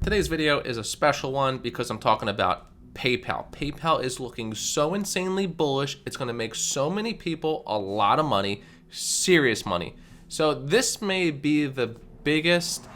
Today's video is a special one because I'm talking about PayPal. PayPal is looking so insanely bullish. It's going to make so many people a lot of money, serious money. So this may be the biggest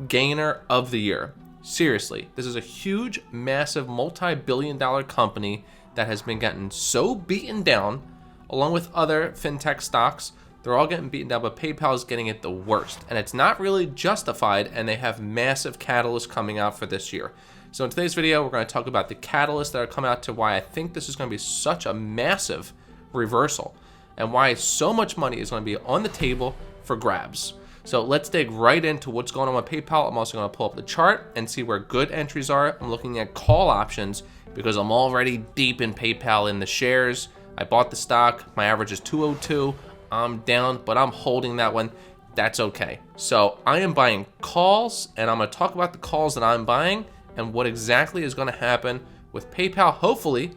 gainer of the year. Seriously, this is a huge, massive, multi-billion-dollar company that has been getting so beaten down, along with other fintech stocks. They're all getting beaten down, but PayPal is getting it the worst. And it's not really justified, and they have massive catalysts coming out for this year. So in today's video, we're going to talk about the catalysts that are coming out to why I think this is going to be such a massive reversal, and why so much money is going to be on the table for grabs. So let's dig right into what's going on with PayPal. I'm also going to pull up the chart and see where good entries are. I'm looking at call options because I'm already deep in PayPal in the shares. I bought the stock. My average is 202. I'm down, but I'm holding that one. That's okay. So I am buying calls, and I'm going to talk about the calls that I'm buying and what exactly is going to happen with PayPal. Hopefully,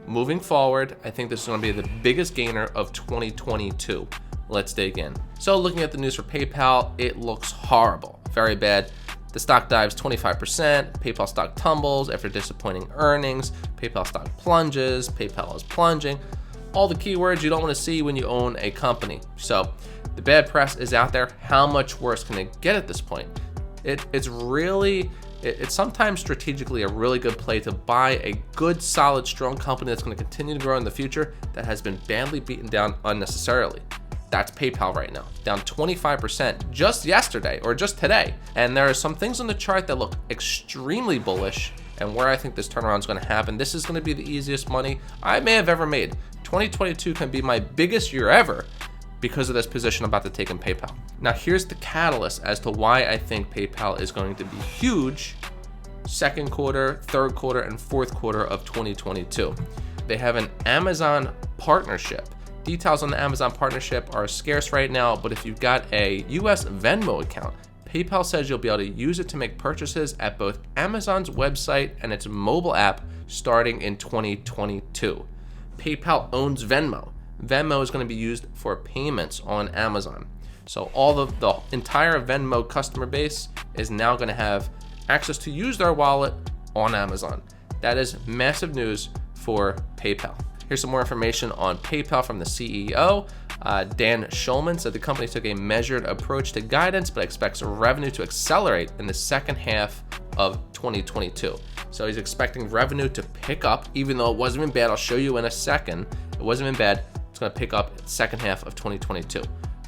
moving forward, I think this is going to be the biggest gainer of 2022. Let's dig in. So looking at the news for PayPal, it looks horrible, very bad. The stock dives 25%, PayPal stock tumbles after disappointing earnings, PayPal stock plunges, PayPal is plunging. All the keywords you don't want to see when you own a company. So the bad press is out there. How much worse can it get at this point? It's sometimes strategically a really good play to buy a good, solid, strong company that's going to continue to grow in the future that has been badly beaten down unnecessarily. That's PayPal right now, down 25% just yesterday or just today. And there are some things on the chart that look extremely bullish, and where I think this turnaround is going to happen. This is going to be the easiest money I may have ever made. 2022 can be my biggest year ever because of this position I'm about to take in PayPal. Now here's the catalyst as to why I think PayPal is going to be huge second quarter, third quarter, and fourth quarter of 2022. They have an Amazon partnership. Details on the Amazon partnership are scarce right now, but if you've got a US Venmo account, PayPal says you'll be able to use it to make purchases at both Amazon's website and its mobile app starting in 2022. PayPal owns Venmo. Venmo is going to be used for payments on Amazon. So all of the entire Venmo customer base is now going to have access to use their wallet on Amazon. That is massive news for PayPal. Here's some more information on PayPal from the CEO. Dan Schulman said the company took a measured approach to guidance, but expects revenue to accelerate in the second half of 2022. So he's expecting revenue to pick up, even though it wasn't even bad. I'll show you in a second. It wasn't even bad. It's going to pick up second half of 2022.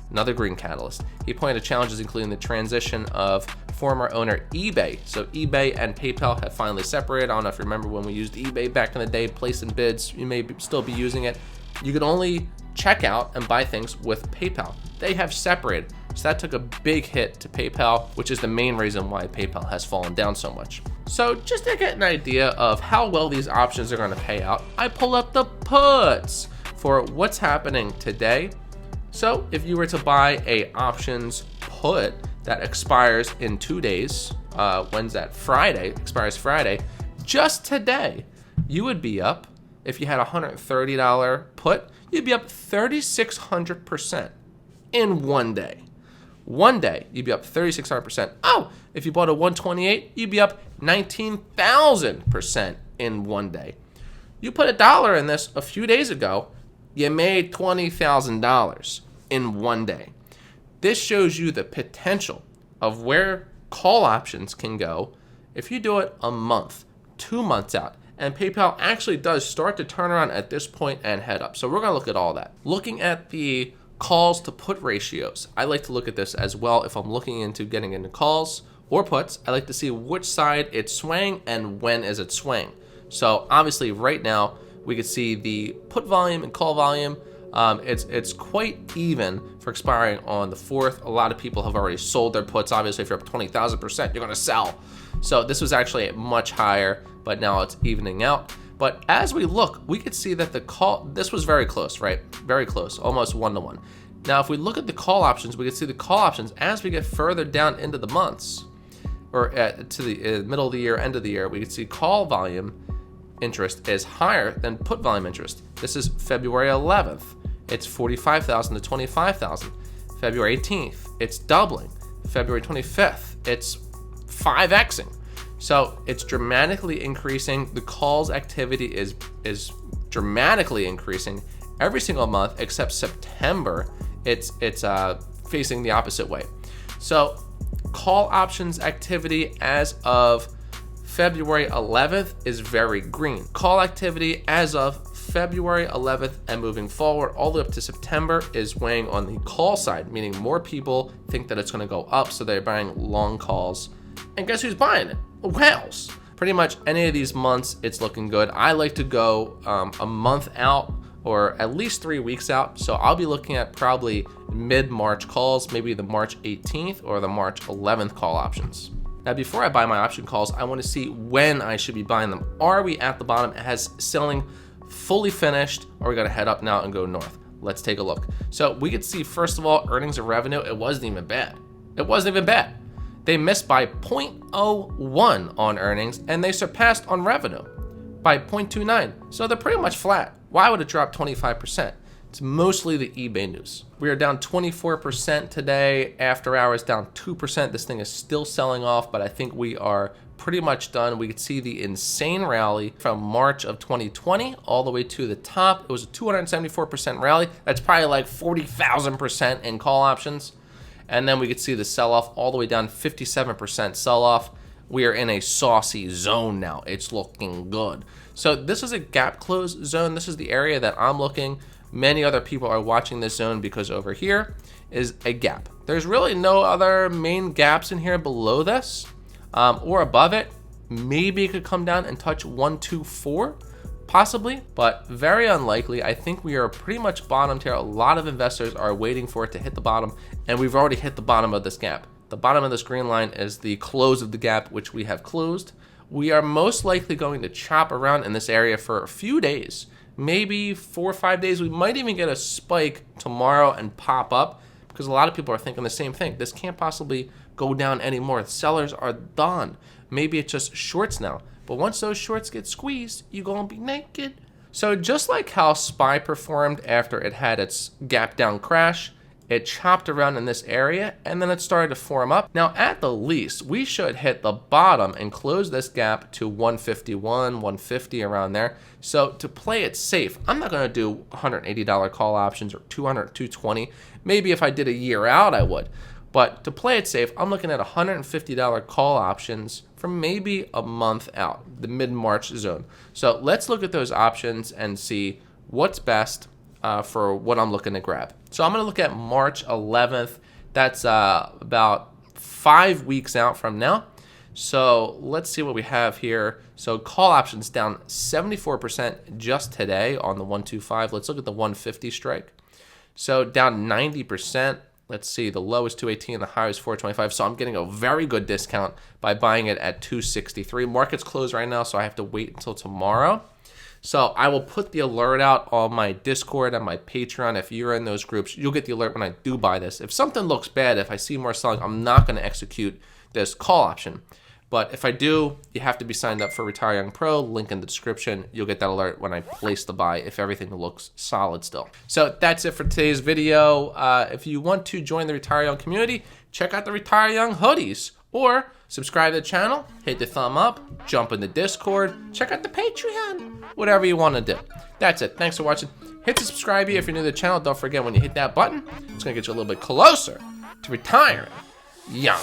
Another green catalyst. He pointed to challenges including the transition of former owner eBay. So eBay and PayPal have finally separated. I don't know if you remember when we used eBay back in the day, placing bids. You may still be using it. You could only check out and buy things with PayPal. They have separated. So that took a big hit to PayPal, which is the main reason why PayPal has fallen down so much. So just to get an idea of how well these options are going to pay out, I pull up the puts for what's happening today. So if you were to buy a options put that expires in 2 days, when's that? Friday, expires Friday, just today, you would be up, if you had a $130 put, you'd be up 3,600% in 1 day. 1 day, you'd be up 3,600%. Oh, if you bought a 128, you'd be up 19,000% in 1 day. You put $1 in this a few days ago, you made $20,000 in 1 day. This shows you the potential of where call options can go if you do it a month, 2 months out. And PayPal actually does start to turn around at this point and head up. So we're going to look at all that. Looking at the calls to put ratios, I like to look at this as well. If I'm looking into getting into calls or puts, I like to see which side it's swaying and when is it swaying. So obviously right now we could see the put volume and call volume. It's quite even for expiring on the 4th. A lot of people have already sold their puts. Obviously, if you're up 20,000%, you're going to sell. So this was actually much higher, but now it's evening out. But as we look, we could see that the call, this was very close, right? Very close, almost 1-to-1. Now, if we look at the call options, we can see the call options as we get further down into the months, or to the middle of the year, end of the year, we can see call volume interest is higher than put volume interest. This is February 11th. It's 45,000 to 25,000. February 18th, it's doubling. February 25th, it's 5xing. So it's dramatically increasing. The calls activity is dramatically increasing every single month except September. It's facing the opposite way. So call options activity as of February 11th is very green. Call activity as of February 11th and moving forward all the way up to September is weighing on the call side, meaning more people think that it's going to go up, so they're buying long calls. And guess who's buying it? Whales. Pretty much any of these months, it's looking good. I like to go a month out or at least 3 weeks out. So I'll be looking at probably mid-March calls, maybe the March 18th or the March 11th call options. Now, before I buy my option calls, I want to see when I should be buying them. Are we at the bottom? Has selling fully finished, or are we going to head up now and go north? Let's take a look. So we could see, first of all, earnings and revenue. It wasn't even bad. It wasn't even bad. They missed by 0.01 on earnings, and they surpassed on revenue by 0.29. So they're pretty much flat. Why would it drop 25%? It's mostly the eBay news. We are down 24% today. After hours down 2%. This thing is still selling off, but I think we are pretty much done. We could see the insane rally from March of 2020 all the way to the top. It was a 274% rally. That's probably like 40,000% in call options. And then we could see the sell-off all the way down 57% sell-off. We are in a saucy zone now. It's looking good. So this is a gap close zone. This is the area that I'm looking. Many other people are watching this zone because over here is a gap. There's really no other main gaps in here below this or above it. Maybe it could come down and touch 124, possibly, but very unlikely. I think we are pretty much bottomed here. A lot of investors are waiting for it to hit the bottom, and we've already hit the bottom of this gap. The bottom of this green line is the close of the gap, which we have closed. We are most likely going to chop around in this area for a few days, maybe 4 or 5 days. We might even get a spike tomorrow and pop up, because a lot of people are thinking the same thing. This can't possibly go down anymore. Sellers are done. Maybe it's just shorts now. But once those shorts get squeezed, you're going to be naked. So just like how SPY performed after it had its gap down crash, it chopped around in this area and then it started to form up. Now, at the least, we should hit the bottom and close this gap to 151, 150 around there. So to play it safe, I'm not going to do $180 call options or 200, 220. Maybe if I did a year out, I would. But to play it safe, I'm looking at $150 call options for maybe a month out, the mid-March zone. So let's look at those options and see what's best for what I'm looking to grab. So I'm going to look at March 11th. That's about 5 weeks out from now. So let's see what we have here. So call options down 74% just today on the 125. Let's look at the 150 strike. So down 90%. Let's see, the low is 218, the high is 425. So I'm getting a very good discount by buying it at 263. Market's closed right now, so I have to wait until tomorrow. So I will put the alert out on my Discord and my Patreon. If you're in those groups, you'll get the alert when I do buy this. If something looks bad, if I see more selling, I'm not going to execute this call option. But if I do, you have to be signed up for Retire Young Pro. Link in the description. You'll get that alert when I place the buy if everything looks solid still. So that's it for today's video. If you want to join the Retire Young community, check out the Retire Young hoodies. Or subscribe to the channel, hit the thumb up, jump in the Discord, check out the Patreon, whatever you want to do. That's it. Thanks for watching. Hit the subscribe if you're new to the channel. Don't forget, when you hit that button, it's going to get you a little bit closer to retiring young.